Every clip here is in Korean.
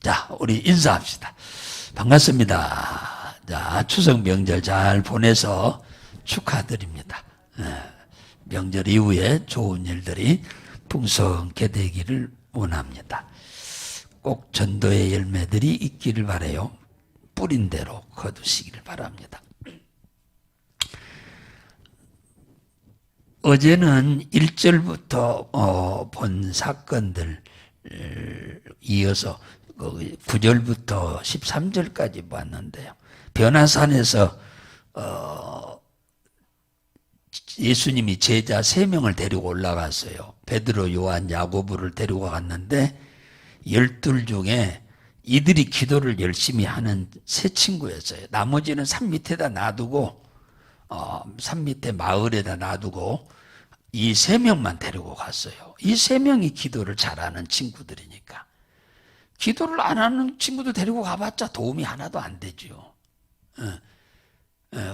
자, 우리 인사합시다. 반갑습니다. 자, 추석 명절 잘 보내서 축하드립니다. 명절 이후에 좋은 일들이 풍성케 되기를 원합니다. 꼭 전도의 열매들이 있기를 바라요. 뿌린 대로 거두시기를 바랍니다. 어제는 1절부터 본 사건들 이어서 9절부터 13절까지 봤는데요. 변화산에서 예수님이 제자 3명을 데리고 올라갔어요. 베드로, 요한, 야고보를 데리고 갔는데 12 중에 이들이 기도를 열심히 하는 3 친구였어요. 나머지는 산 밑에다 놔두고 산 밑에 마을에다 놔두고 이 3명만 데리고 갔어요. 이 3명이 기도를 잘하는 친구들이니까. 기도를 안 하는 친구도 데리고 가봤자 도움이 하나도 안 되죠.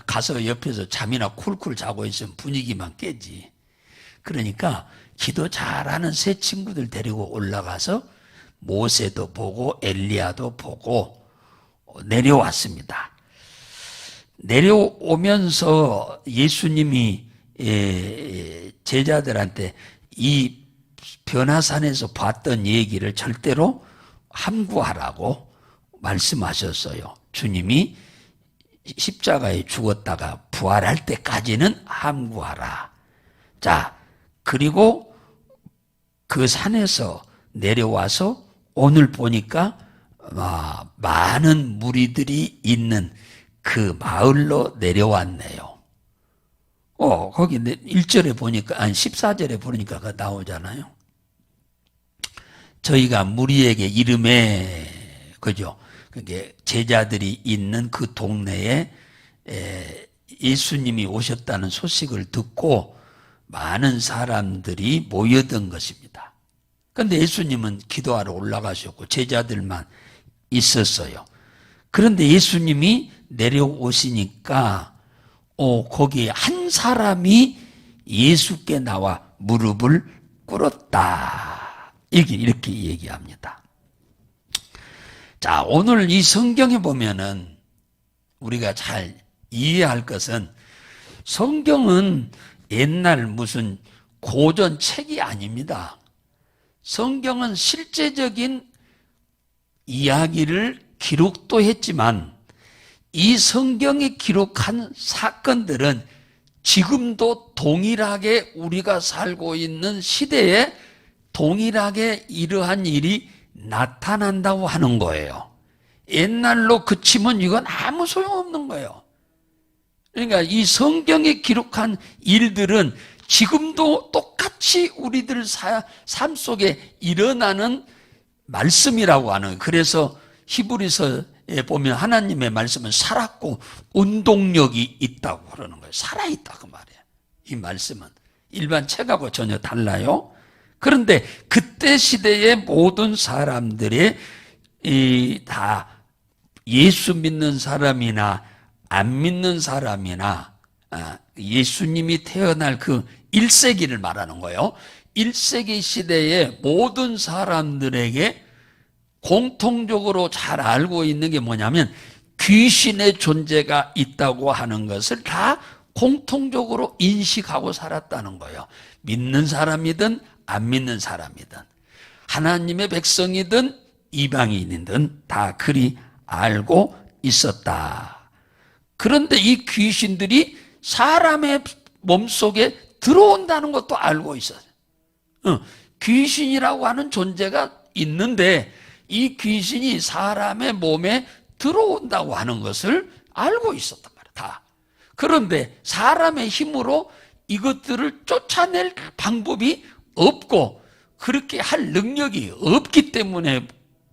가서 옆에서 잠이나 쿨쿨 자고 있으면 분위기만 깨지. 그러니까 기도 잘하는 3 친구들 데리고 올라가서 모세도 보고 엘리야도 보고 내려왔습니다. 내려오면서 예수님이 제자들한테 이 변화산에서 봤던 얘기를 절대로 함구하라고 말씀하셨어요. 주님이 십자가에 죽었다가 부활할 때까지는 함구하라. 자, 그리고 그 산에서 내려와서 오늘 보니까 많은 무리들이 있는 그 마을로 내려왔네요. 거기 1절에 보니까, 아니 14절에 보니까 그거 나오잖아요. 저희가 무리에게 이름에, 그죠? 그게 제자들이 있는 그 동네에 예수님이 오셨다는 소식을 듣고 많은 사람들이 모여든 것입니다. 그런데 예수님은 기도하러 올라가셨고 제자들만 있었어요. 그런데 예수님이 내려오시니까 거기에 한 사람이 예수께 나와 무릎을 꿇었다. 이렇게 얘기합니다. 자, 오늘 이 성경에 보면은 우리가 잘 이해할 것은 성경은 옛날 무슨 고전 책이 아닙니다. 성경은 실제적인 이야기를 기록도 했지만 이 성경에 기록한 사건들은 지금도 동일하게 우리가 살고 있는 시대에 동일하게 이러한 일이 나타난다고 하는 거예요. 옛날로 그치면 이건 아무 소용없는 거예요. 그러니까 이 성경에 기록한 일들은 지금도 똑같이 우리들 삶 속에 일어나는 말씀이라고 하는 거예요. 그래서 히브리서에 보면 하나님의 말씀은 살았고 운동력이 있다고 그러는 거예요. 살아있다고 말이에요. 이 말씀은 일반 책하고 전혀 달라요. 그런데 그때 시대의 모든 사람들이 다 예수 믿는 사람이나 안 믿는 사람이나 예수님이 태어날 그 1세기를 말하는 거예요. 1세기 시대의 모든 사람들에게 공통적으로 잘 알고 있는 게 뭐냐면 귀신의 존재가 있다고 하는 것을 다 공통적으로 인식하고 살았다는 거예요. 믿는 사람이든 안 믿는 사람이든 하나님의 백성이든 이방인이든 다 그리 알고 있었다. 그런데 이 귀신들이 사람의 몸속에 들어온다는 것도 알고 있어요. 귀신이라고 하는 존재가 있는데 이 귀신이 사람의 몸에 들어온다고 하는 것을 알고 있었단 말이에요. 다. 그런데 사람의 힘으로 이것들을 쫓아낼 방법이 없고 그렇게 할 능력이 없기 때문에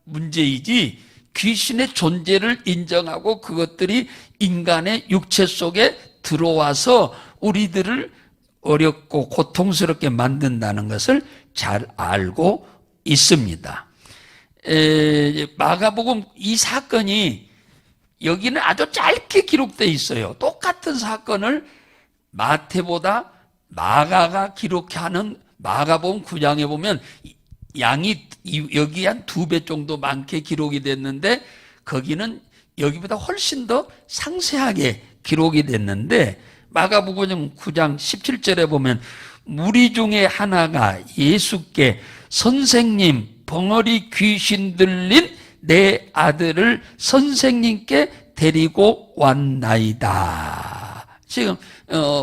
문제이지 귀신의 존재를 인정하고 그것들이 인간의 육체 속에 들어와서 우리들을 어렵고 고통스럽게 만든다는 것을 잘 알고 있습니다. 마가복음 이 사건이 여기는 아주 짧게 기록되어 있어요. 똑같은 사건을 마태보다 마가가 기록하는 마가복음 9장에 보면 양이 여기 한 2배 정도 많게 기록이 됐는데 거기는 여기보다 훨씬 더 상세하게 기록이 됐는데 마가복음 9장 17절에 보면 무리 중에 하나가 예수께 선생님 벙어리 귀신 들린 내 아들을 선생님께 데리고 왔나이다. 지금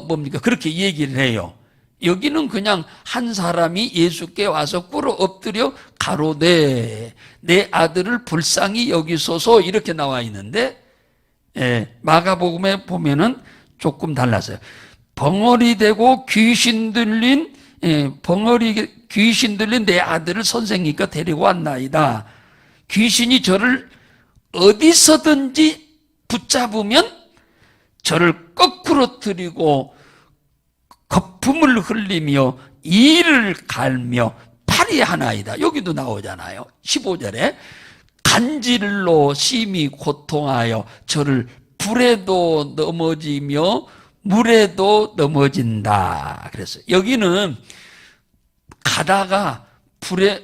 뭡니까? 그렇게 얘기를 해요. 여기는 그냥 한 사람이 예수께 와서 꿇어 엎드려 가로되 내 아들을 불쌍히 여기소서 이렇게 나와 있는데 마가복음에 보면은 조금 달라서요. 벙어리 되고 귀신 들린 내 아들을 선생님께 데리고 왔나이다. 귀신이 저를 어디서든지 붙잡으면 저를 거꾸로 들이고 거품을 흘리며 이를 갈며 파리하나이다. 여기도 나오잖아요. 15절에 간질로 심히 고통하여 저를 불에도 넘어지며 물에도 넘어진다. 그래서 여기는 가다가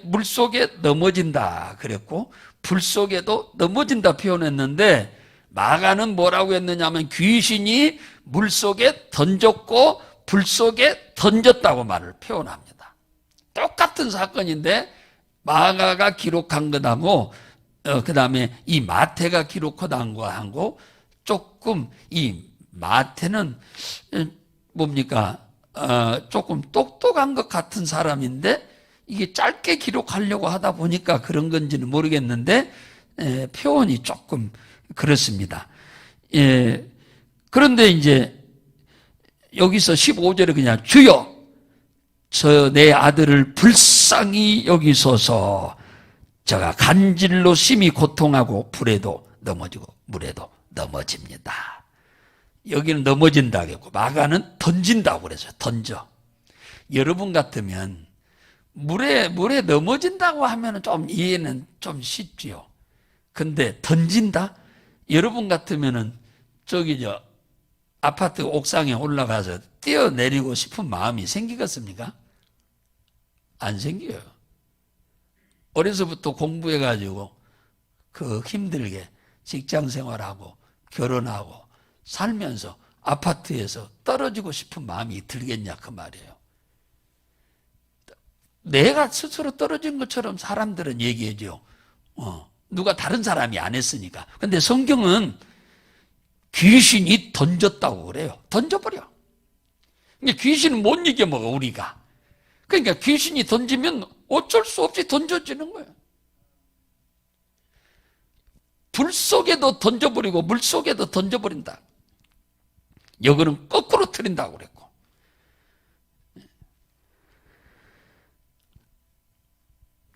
물 속에 넘어진다 그랬고 불 속에도 넘어진다 표현했는데 마가는 뭐라고 했느냐면 귀신이 물 속에 던졌고 불 속에 던졌다고 말을 표현합니다. 똑같은 사건인데 마가가 기록한 것하고 그 다음에 이 마태가 기록한 거하고 조금 이 마태는 뭡니까? 조금 똑똑한 것 같은 사람인데 이게 짧게 기록하려고 하다 보니까 그런 건지는 모르겠는데 표현이 조금 그렇습니다. 그런데 이제 여기서 15절에 그냥 주여 저 내 아들을 불쌍히 여기소서 저가 간질로 심히 고통하고 불에도 넘어지고 물에도 넘어집니다. 여기는 넘어진다 하겠고 마가는 던진다고 그래서 던져. 여러분 같으면 물에 넘어진다고 하면 좀 이해는 좀 쉽지요. 근데 던진다? 여러분 같으면은 저기 아파트 옥상에 올라가서 뛰어내리고 싶은 마음이 생기겠습니까? 안 생겨요. 어려서부터 공부해가지고 힘들게 직장 생활하고 결혼하고 살면서 아파트에서 떨어지고 싶은 마음이 들겠냐 그 말이에요. 내가 스스로 떨어진 것처럼 사람들은 얘기해줘. 누가 다른 사람이 안 했으니까. 근데 성경은 귀신이 던졌다고 그래요. 던져버려. 근데 귀신은 못 이겨먹어 우리가. 그러니까 귀신이 던지면 어쩔 수 없이 던져지는 거예요. 불 속에도 던져버리고 물 속에도 던져버린다. 여기는 거꾸로 틀린다고 그랬고.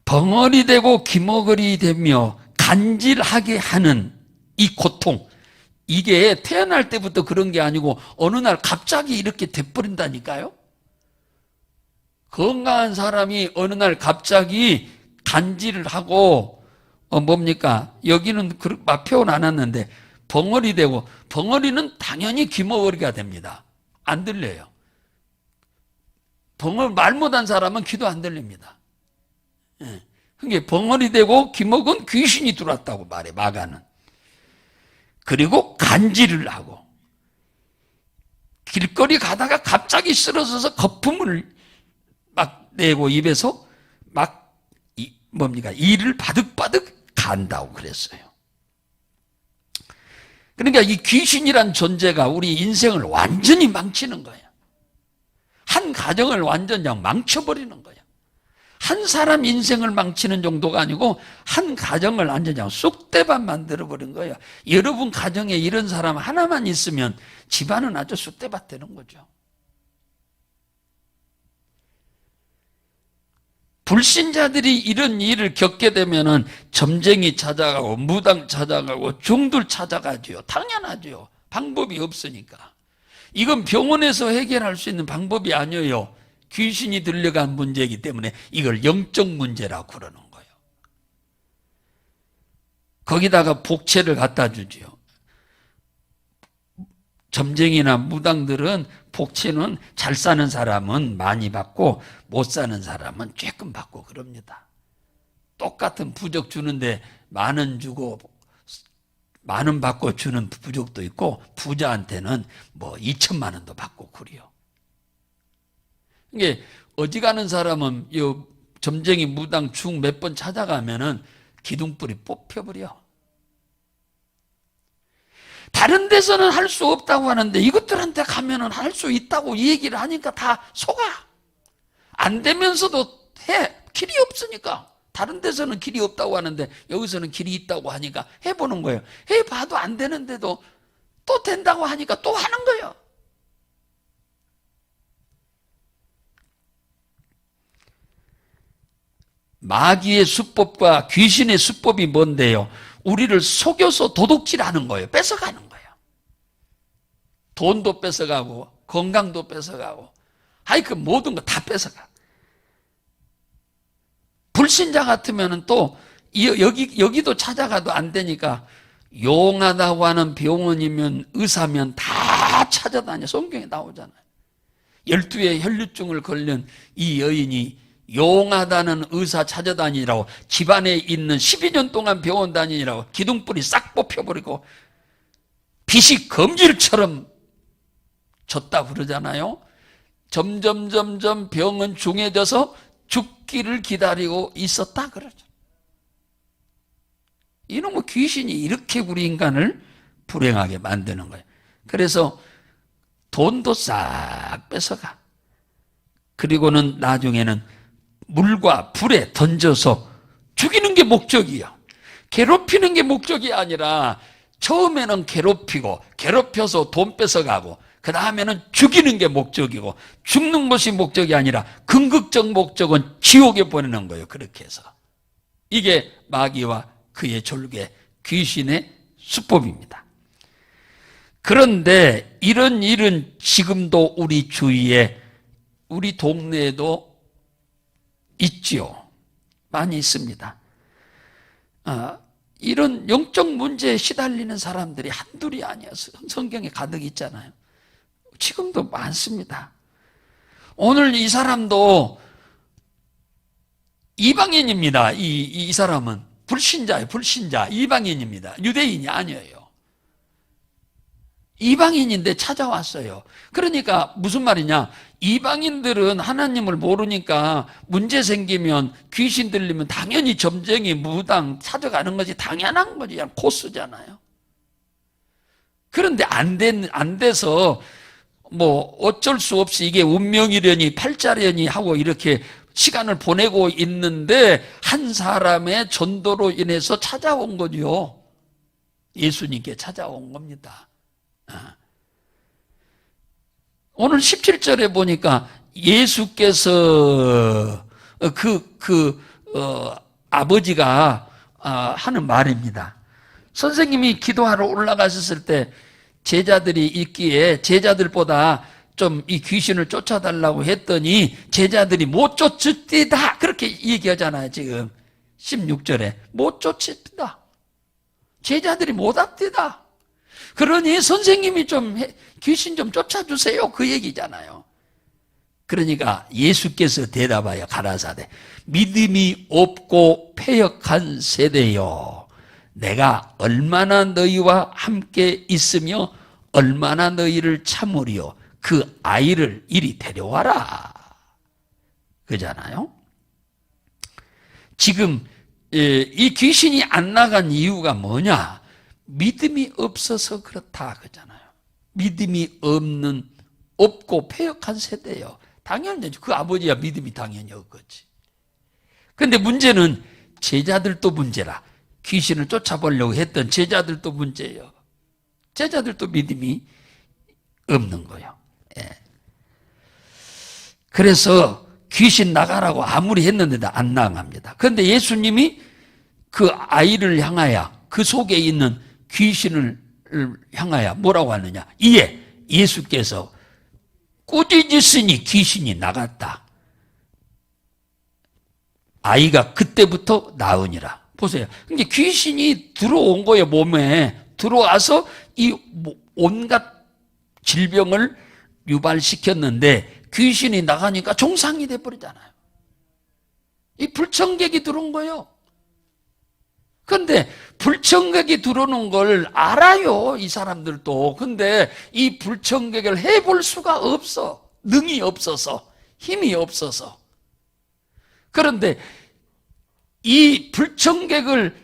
벙어리 되고 기머거리 되며 간질하게 하는 이 고통, 이게 태어날 때부터 그런 게 아니고 어느 날 갑자기 이렇게 돼버린다니까요. 건강한 사람이 어느 날 갑자기 간질을 하고 뭡니까? 여기는 막 표현 안 했는데 벙어리 되고, 벙어리는 당연히 기머거리가 됩니다. 안 들려요. 말 못한 사람은 귀도 안 들립니다. 그러니까 벙어리 되고 기먹은 귀신이 들어왔다고 말해 마가는. 그리고 간질을 하고 길거리 가다가 갑자기 쓰러져서 거품을 막 내고 입에서 막 이를 바득바득 간다고 그랬어요. 그러니까 이 귀신이란 존재가 우리 인생을 완전히 망치는 거예요. 한 가정을 완전히 망쳐버리는 거예요. 한 사람 인생을 망치는 정도가 아니고 한 가정을 완전히 쑥대밭 만들어버린 거예요. 여러분 가정에 이런 사람 하나만 있으면 집안은 아주 쑥대밭 되는 거죠. 불신자들이 이런 일을 겪게 되면은 점쟁이 찾아가고 무당 찾아가고 중들 찾아가지요. 당연하죠. 방법이 없으니까. 이건 병원에서 해결할 수 있는 방법이 아니에요. 귀신이 들려간 문제이기 때문에 이걸 영적 문제라고 그러는 거예요. 거기다가 복채를 갖다 주지요. 점쟁이나 무당들은 복채는 잘 사는 사람은 많이 받고 못 사는 사람은 조금 받고 그럽니다. 똑같은 부적 주는데 10,000원 주고 10,000원 받고 주는 부적도 있고 부자한테는 뭐 2천만 원도 받고 그래요. 이게 어지간한 사람은 이 점쟁이 무당 중 몇 번 찾아가면은 기둥뿌리 뽑혀버려. 다른 데서는 할 수 없다고 하는데 이것들한테 가면은 할 수 있다고 이 얘기를 하니까 다 속아. 안 되면서도 해. 길이 없으니까. 다른 데서는 길이 없다고 하는데 여기서는 길이 있다고 하니까 해보는 거예요. 해봐도 안 되는데도 또 된다고 하니까 또 하는 거예요. 마귀의 수법과 귀신의 수법이 뭔데요? 우리를 속여서 도둑질하는 거예요. 뺏어가는 거예요. 돈도 뺏어가고 건강도 뺏어가고 그 모든 거 다 뺏어가. 불신자 같으면 또 여기도 찾아가도 안 되니까 용하다고 하는 병원이면 의사면 다 찾아다녀. 성경에 나오잖아요. 12의 혈류증을 걸린 이 여인이 용하다는 의사 찾아다니라고 집안에 있는 12년 동안 병원 다니라고 기둥뿌리 싹 뽑혀버리고 빛이 검질처럼 졌다고 그러잖아요. 점점 병은 중해져서 죽기를 기다리고 있었다 그러죠. 이놈의 귀신이 이렇게 우리 인간을 불행하게 만드는 거예요. 그래서 돈도 싹 뺏어가. 그리고는 나중에는 물과 불에 던져서 죽이는 게 목적이에요. 괴롭히는 게 목적이 아니라 처음에는 괴롭혀서 돈 뺏어가고 그 다음에는 죽이는 게 목적이고 죽는 것이 목적이 아니라 궁극적 목적은 지옥에 보내는 거예요. 그렇게 해서 이게 마귀와 그의 졸개 귀신의 수법입니다. 그런데 이런 일은 지금도 우리 주위에 우리 동네에도 있지요. 많이 있습니다. 이런 영적 문제에 시달리는 사람들이 한둘이 아니어서 성경에 가득 있잖아요. 지금도 많습니다. 오늘 이 사람도 이방인입니다. 이 사람은 불신자예요. 불신자. 이방인입니다. 유대인이 아니에요. 이방인인데 찾아왔어요. 그러니까 무슨 말이냐? 이방인들은 하나님을 모르니까 문제 생기면 귀신 들리면 당연히 점쟁이 무당 찾아가는 것이 당연한 거지. 그냥 코스잖아요. 그런데 안 돼서 뭐 어쩔 수 없이 이게 운명이려니 팔자려니 하고 이렇게 시간을 보내고 있는데 한 사람의 전도로 인해서 찾아온 거죠. 예수님께 찾아온 겁니다. 오늘 17절에 보니까 예수께서 아버지가 하는 말입니다. 선생님이 기도하러 올라가셨을 때 제자들이 있기에 제자들보다 좀 이 귀신을 쫓아달라고 했더니 제자들이 못 쫓읍디다 그렇게 얘기하잖아요. 지금 16절에 못 쫓읍디다. 제자들이 못 합디다. 그러니 선생님이 좀 귀신 좀 쫓아주세요. 그 얘기잖아요. 그러니까 예수께서 대답하여 가라사대 믿음이 없고 패역한 세대여 내가 얼마나 너희와 함께 있으며 얼마나 너희를 참으리요 그 아이를 이리 데려와라 그잖아요. 지금 이 귀신이 안 나간 이유가 뭐냐? 믿음이 없어서 그렇다 그러잖아요. 믿음이 없고 패역한 세대예요. 당연히 그 아버지야 믿음이 당연히 없겠지. 그런데 문제는 제자들도 문제라. 귀신을 쫓아보려고 했던 제자들도 문제예요. 제자들도 믿음이 없는 거예요. 예. 그래서 귀신 나가라고 아무리 했는데도 안 나갑니다. 그런데 예수님이 그 아이를 향하여 그 속에 있는 귀신을 향하여 뭐라고 하느냐? 이에 예수께서 꾸짖으시니 귀신이 나갔다. 아이가 그때부터 나으니라. 보세요. 근데 귀신이 들어온 거예요. 몸에 들어와서 이 온갖 질병을 유발시켰는데 귀신이 나가니까 정상이 돼버리잖아요. 이 불청객이 들어온 거예요. 근데 불청객이 들어오는 걸 알아요, 이 사람들도. 근데 이 불청객을 해볼 수가 없어. 능이 없어서, 힘이 없어서. 그런데 이 불청객을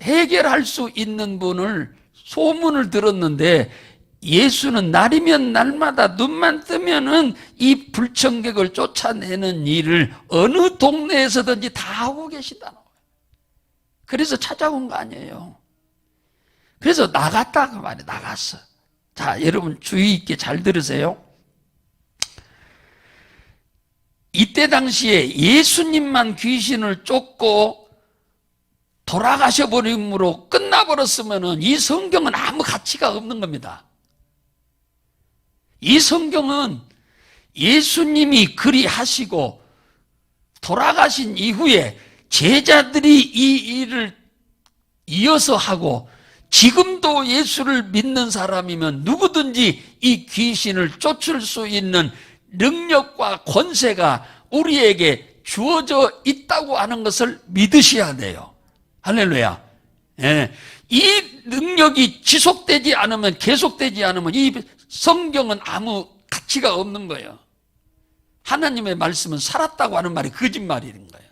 해결할 수 있는 분을 소문을 들었는데, 예수는 날이면 날마다 눈만 뜨면은 이 불청객을 쫓아내는 일을 어느 동네에서든지 다 하고 계시다는 거예요. 그래서 찾아온 거 아니에요. 그래서 나갔다 그 말이에요. 나갔어. 자, 여러분 주의 있게 잘 들으세요. 이때 당시에 예수님만 귀신을 쫓고 돌아가셔 버림으로 끝나버렸으면은 이 성경은 아무 가치가 없는 겁니다. 이 성경은 예수님이 그리 하시고 돌아가신 이후에 제자들이 이 일을 이어서 하고, 지금도 예수를 믿는 사람이면 누구든지 이 귀신을 쫓을 수 있는 능력과 권세가 우리에게 주어져 있다고 하는 것을 믿으셔야 돼요. 할렐루야. 예. 이 능력이 지속되지 않으면, 계속되지 않으면 이 성경은 아무 가치가 없는 거예요. 하나님의 말씀은 살았다고 하는 말이 거짓말인 거예요.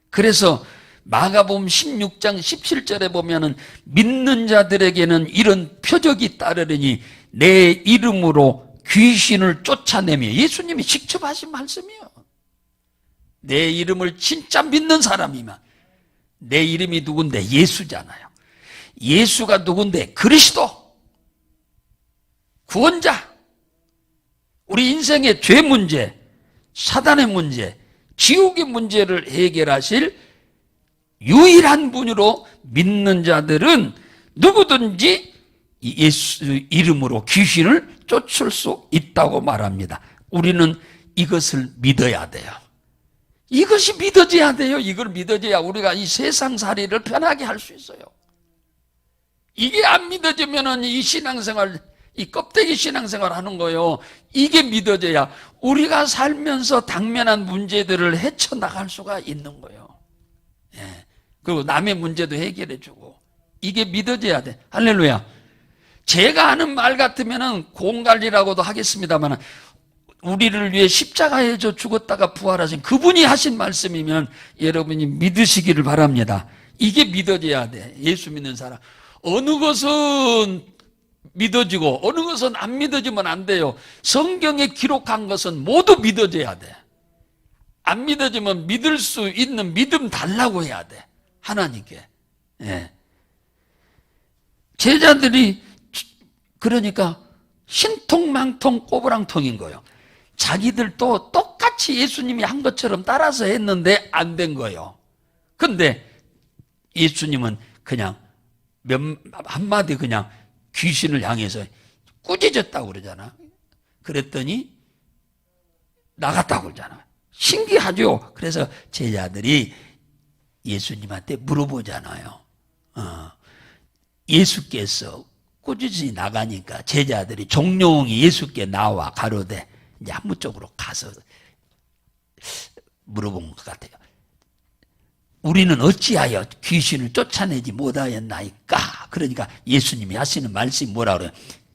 그래서 마가복음 16장 17절에 보면은 믿는 자들에게는 이런 표적이 따르리니 내 이름으로 귀신을 쫓아내며, 예수님이 직접 하신 말씀이에요. 내 이름을 진짜 믿는 사람이면, 내 이름이 누군데? 예수잖아요. 예수가 누군데? 그리스도, 구원자. 우리 인생의 죄 문제, 사단의 문제, 지옥의 문제를 해결하실 유일한 분으로 믿는 자들은 누구든지 예수 이름으로 귀신을 쫓을 수 있다고 말합니다. 우리는 이것을 믿어야 돼요. 이것이 믿어져야 돼요. 이걸 믿어져야 우리가 이 세상살이를 편하게 할 수 있어요. 이게 안 믿어지면은 이 신앙생활, 이 껍데기 신앙생활 하는 거예요. 이게 믿어져야 우리가 살면서 당면한 문제들을 헤쳐나갈 수가 있는 거예요. 예. 그리고 남의 문제도 해결해주고, 이게 믿어져야 돼. 할렐루야. 제가 하는 말 같으면은 공갈리라고도 하겠습니다만, 우리를 위해 십자가에 져 죽었다가 부활하신 그분이 하신 말씀이면 여러분이 믿으시기를 바랍니다. 이게 믿어져야 돼. 예수 믿는 사람. 어느 것은 믿어지고 어느 것은 안 믿어지면 안 돼요. 성경에 기록한 것은 모두 믿어져야 돼. 안 믿어지면 믿을 수 있는 믿음 달라고 해야 돼. 하나님께. 예. 제자들이 그러니까 신통망통 꼬부랑통인 거예요. 자기들도 똑같이 예수님이 한 것처럼 따라서 했는데 안 된 거예요. 근데 예수님은 그냥 한마디 그냥 귀신을 향해서 꾸짖었다고 그러잖아. 그랬더니 나갔다고 그러잖아. 신기하죠? 그래서 제자들이 예수님한테 물어보잖아요. 예수께서 꾸짖이 나가니까 제자들이 종용이 예수께 나와 가로되, 이제 한무쪽으로 가서 물어본 것 같아요. 우리는 어찌하여 귀신을 쫓아내지 못하였나이까? 그러니까 예수님이 하시는 말씀이 뭐라 그래요?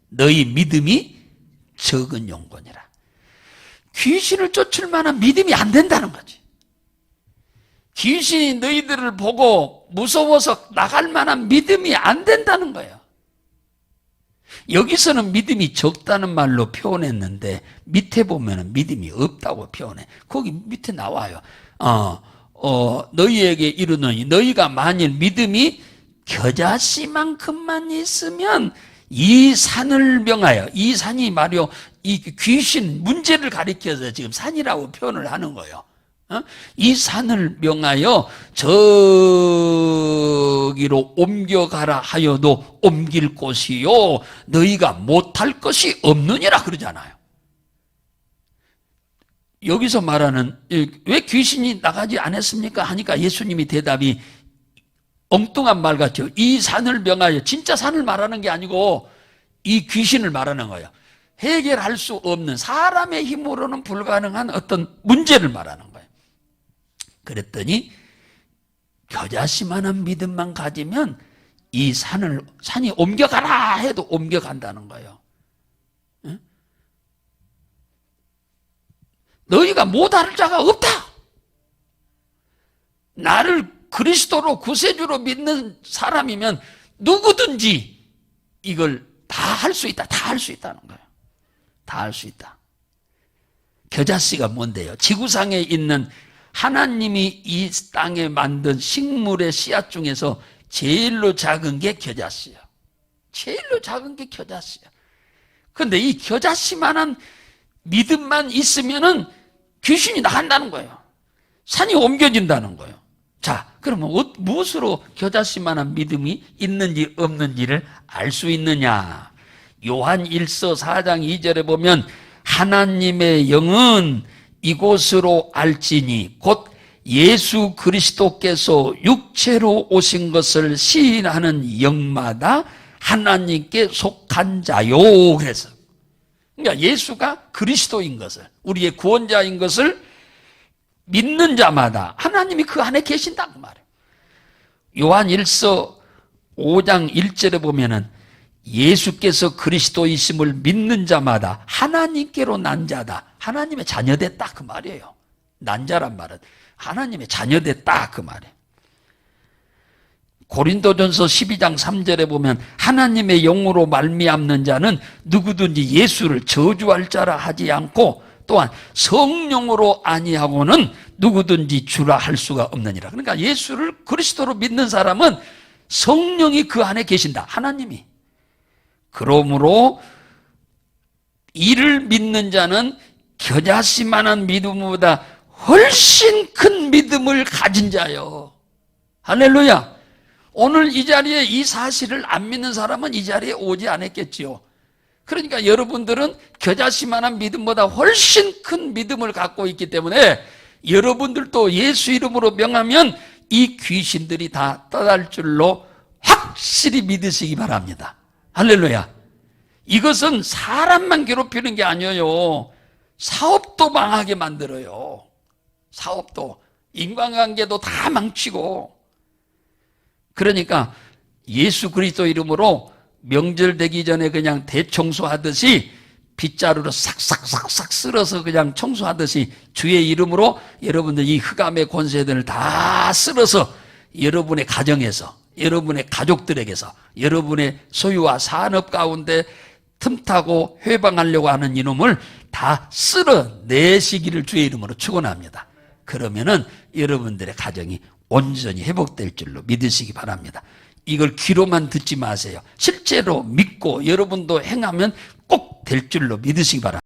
너희 믿음이 적은 용곤이라. 귀신을 쫓을 만한 믿음이 안 된다는 거지. 귀신이 너희들을 보고 무서워서 나갈 만한 믿음이 안 된다는 거예요. 여기서는 믿음이 적다는 말로 표현했는데 밑에 보면은 믿음이 없다고 표현해. 거기 밑에 나와요. 너희에게 이르노니 너희가 만일 믿음이 겨자씨만큼만 있으면 이 산을 명하여, 이 산이 말이요 이 귀신 문제를 가리켜서 지금 산이라고 표현을 하는 거예요. 이 산을 명하여 저기로 옮겨가라 하여도 옮길 곳이요 너희가 못할 것이 없느니라 그러잖아요. 여기서 말하는 왜 귀신이 나가지 않았습니까? 하니까 예수님이 대답이 엉뚱한 말 같죠. 이 산을 명하여, 진짜 산을 말하는 게 아니고 이 귀신을 말하는 거예요. 해결할 수 없는, 사람의 힘으로는 불가능한 어떤 문제를 말하는 거예요. 그랬더니 겨자씨만한 믿음만 가지면 이 산이 옮겨가라 해도 옮겨간다는 거예요. 응? 너희가 못할 자가 없다. 나를 그리스도로 구세주로 믿는 사람이면 누구든지 이걸 다 할 수 있다. 다 할 수 있다는 거예요. 다 할 수 있다. 겨자씨가 뭔데요? 지구상에 있는 하나님이 이 땅에 만든 식물의 씨앗 중에서 제일로 작은 게 겨자씨야. 제일로 작은 게 겨자씨야. 그런데 이 겨자씨만한 믿음만 있으면은 귀신이 나간다는 거예요. 산이 옮겨진다는 거예요. 자, 그러면 무엇으로 겨자씨만한 믿음이 있는지 없는지를 알 수 있느냐? 요한 1서 4장 2절에 보면 하나님의 영은 이곳으로 알지니 곧 예수 그리스도께서 육체로 오신 것을 시인하는 영마다 하나님께 속한 자요. 그래서 그러니까 예수가 그리스도인 것을, 우리의 구원자인 것을 믿는 자마다 하나님이 그 안에 계신다고 말해요. 요한 1서 5장 1절에 보면은 예수께서 그리스도이심을 믿는 자마다 하나님께로 난 자다. 하나님의 자녀됐다 그 말이에요. 난 자란 말은 하나님의 자녀됐다 그 말이에요. 고린도전서 12장 3절에 보면 하나님의 영으로 말미암는 자는 누구든지 예수를 저주할 자라 하지 않고 또한 성령으로 아니하고는 누구든지 주라 할 수가 없느니라. 그러니까 예수를 그리스도로 믿는 사람은 성령이 그 안에 계신다. 하나님이. 그러므로 이를 믿는 자는 겨자씨만한 믿음보다 훨씬 큰 믿음을 가진 자요. 할렐루야. 오늘 이 자리에 이 사실을 안 믿는 사람은 이 자리에 오지 않았겠지요. 그러니까 여러분들은 겨자씨만한 믿음보다 훨씬 큰 믿음을 갖고 있기 때문에 여러분들도 예수 이름으로 명하면 이 귀신들이 다 떠날 줄로 확실히 믿으시기 바랍니다. 할렐루야. 이것은 사람만 괴롭히는 게 아니에요. 사업도 망하게 만들어요. 사업도, 인간관계도 다 망치고. 그러니까 예수 그리스도 이름으로 명절 되기 전에 그냥 대청소하듯이 빗자루로 싹싹싹싹 쓸어서 그냥 청소하듯이 주의 이름으로 여러분들 이 흑암의 권세들을 다 쓸어서 여러분의 가정에서, 여러분의 가족들에게서, 여러분의 소유와 산업 가운데 틈타고 회방하려고 하는 이놈을 다 쓸어내시기를 주의 이름으로 축원합니다. 그러면은 여러분들의 가정이 온전히 회복될 줄로 믿으시기 바랍니다. 이걸 귀로만 듣지 마세요. 실제로 믿고 여러분도 행하면 꼭 될 줄로 믿으시기 바랍니다.